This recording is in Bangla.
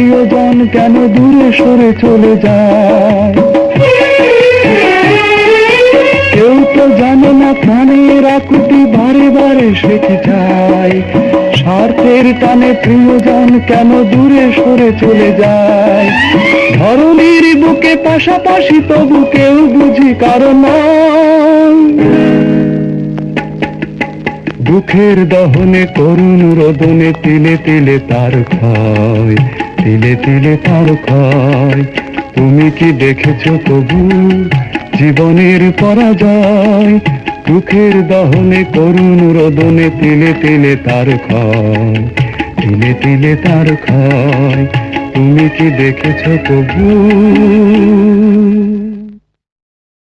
প্রিয়জন কেন দূরে সরে চলে যায়? কেউ তো জানে না প্রাণের আকুতি বারে বারে সে কি চায়। স্বার্থের টানে প্রিয়জন কেন দূরে সরে চলে যায়? ধরনীর বুকে পাশাপাশি তবু কেউ বুঝি কারণ দুঃখের দহনে করুণ রোদনে তিলে তিলে তার ক্ষয়, তিলে তিলে তার ক্ষয়। তুমি কি দেখেছো তবু জীবনের পরাজয়? দুঃখের দহনে করুণ রোদনে তিলে তিলে তার ক্ষয়, তিলে তিলে তার ক্ষয়। তুমি কি দেখেছো তবু?